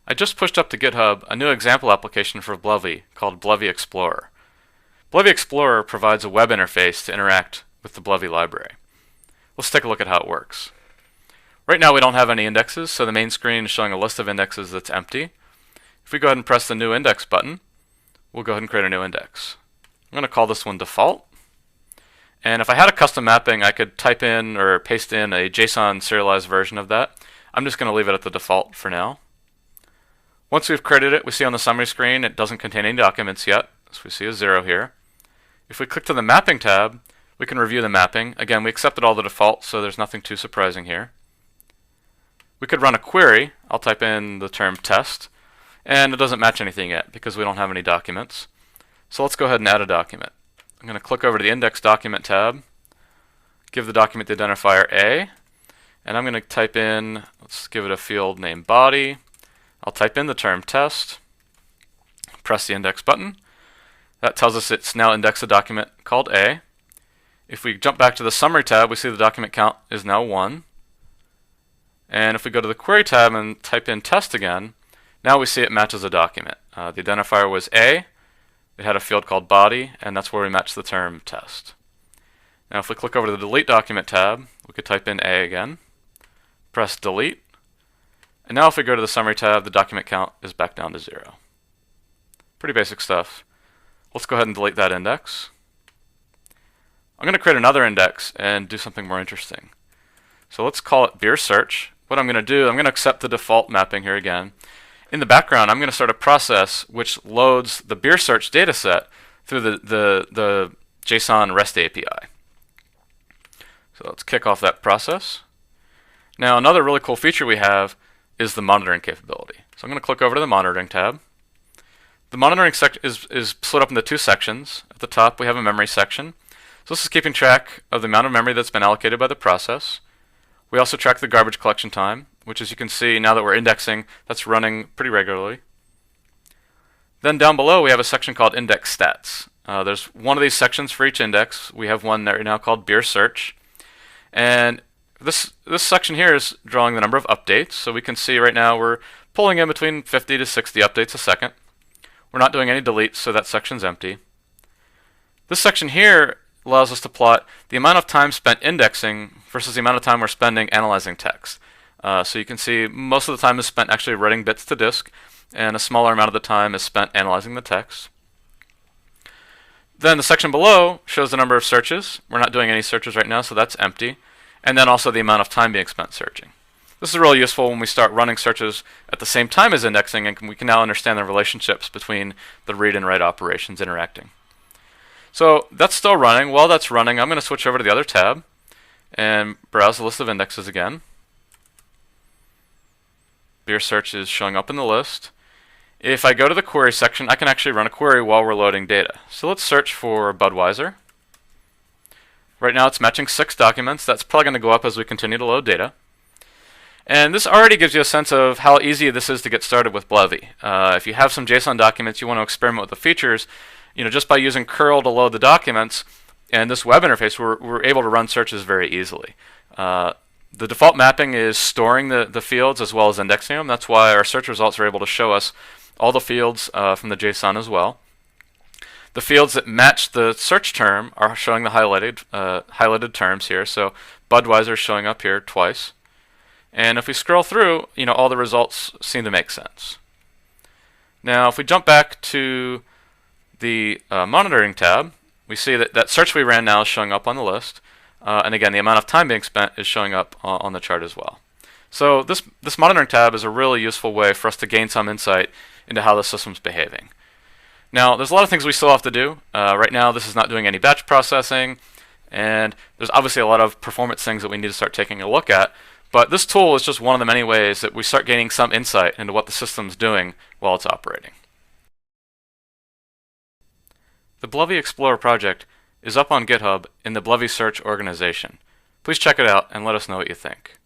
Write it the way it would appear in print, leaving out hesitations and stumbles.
I just pushed up to GitHub a new example application for bleve called bleve Explorer. Bleve Explorer provides a web interface to interact with the bleve library. Let's take a look at how it works. Right now we don't have any indexes, so the main screen is showing a list of indexes that's empty. If we go ahead and press the new index button, we'll go ahead and create a new index. I'm going to call this one default. And if I had a custom mapping, I could type in or paste in a JSON serialized version of that. I'm just going to leave it at the default for now. Once we've created it, we see on the summary screen it doesn't contain any documents yet, so we see a 0 here. If we click to the mapping tab, we can review the mapping. Again, we accepted all the default, so there's nothing too surprising here. We could run a query. I'll type in the term test, and it doesn't match anything yet because we don't have any documents. So let's go ahead and add a document. I'm going to click over to the Index Document tab, give the document the identifier A, and I'm going to type in, let's give it a field named body. I'll type in the term test, press the index button. That tells us it's now indexed a document called A. If we jump back to the Summary tab, we see the document count is now 1. And if we go to the Query tab and type in test again, now we see it matches a document. The identifier was A. It had a field called body, and that's where we match the term test. Now if we click over to the delete document tab, we could type in A again, press delete, and now if we go to the summary tab, the document count is back down to 0. Pretty basic stuff. Let's go ahead and delete that index. I'm going to create another index and do something more interesting. So let's call it beer search. What I'm going to do, I'm going to accept the default mapping here again. In the background, I'm going to start a process which loads the beer search dataset through the JSON REST API. So let's kick off that process. Now another really cool feature we have is the monitoring capability. So I'm going to click over to the monitoring tab. The monitoring section is split up into two sections. At the top we have a memory section. So this is keeping track of the amount of memory that's been allocated by the process. We also track the garbage collection time, which as you can see now that we're indexing, that's running pretty regularly. Then down below we have a section called index stats. There's one of these sections for each index. We have one right now called beer search. And this section here is drawing the number of updates. So we can see right now we're pulling in between 50 to 60 updates a second. We're not doing any deletes, so that section's empty. This section here allows us to plot the amount of time spent indexing versus the amount of time we're spending analyzing text. So you can see most of the time is spent actually writing bits to disk, and a smaller amount of the time is spent analyzing the text. Then the section below shows the number of searches. We're not doing any searches right now, so that's empty. And then also the amount of time being spent searching. This is really useful when we start running searches at the same time as indexing, and we can now understand the relationships between the read and write operations interacting. So that's still running. While that's running, I'm going to switch over to the other tab and browse the list of indexes again. Beer search is showing up in the list. If I go to the query section, I can actually run a query while we're loading data. So let's search for Budweiser. Right now it's matching 6 documents. That's probably going to go up as we continue to load data. And this already gives you a sense of how easy this is to get started with bleve. If you have some JSON documents, you want to experiment with the features, just by using curl to load the documents and this web interface, we're able to run searches very easily. The default mapping is storing the fields as well as indexing them. That's why our search results are able to show us all the fields from the JSON as well. The fields that match the search term are showing the highlighted terms here. So Budweiser is showing up here twice. And if we scroll through, all the results seem to make sense. Now, if we jump back to the monitoring tab, we see that search we ran now is showing up on the list. And again, the amount of time being spent is showing up on the chart as well. So this monitoring tab is a really useful way for us to gain some insight into how the system's behaving. Now, there's a lot of things we still have to do. Right now, this is not doing any batch processing, and there's obviously a lot of performance things that we need to start taking a look at. But this tool is just one of the many ways that we start gaining some insight into what the system's doing while it's operating. The bleve Explorer project is up on GitHub in the bleve search organization. Please check it out and let us know what you think.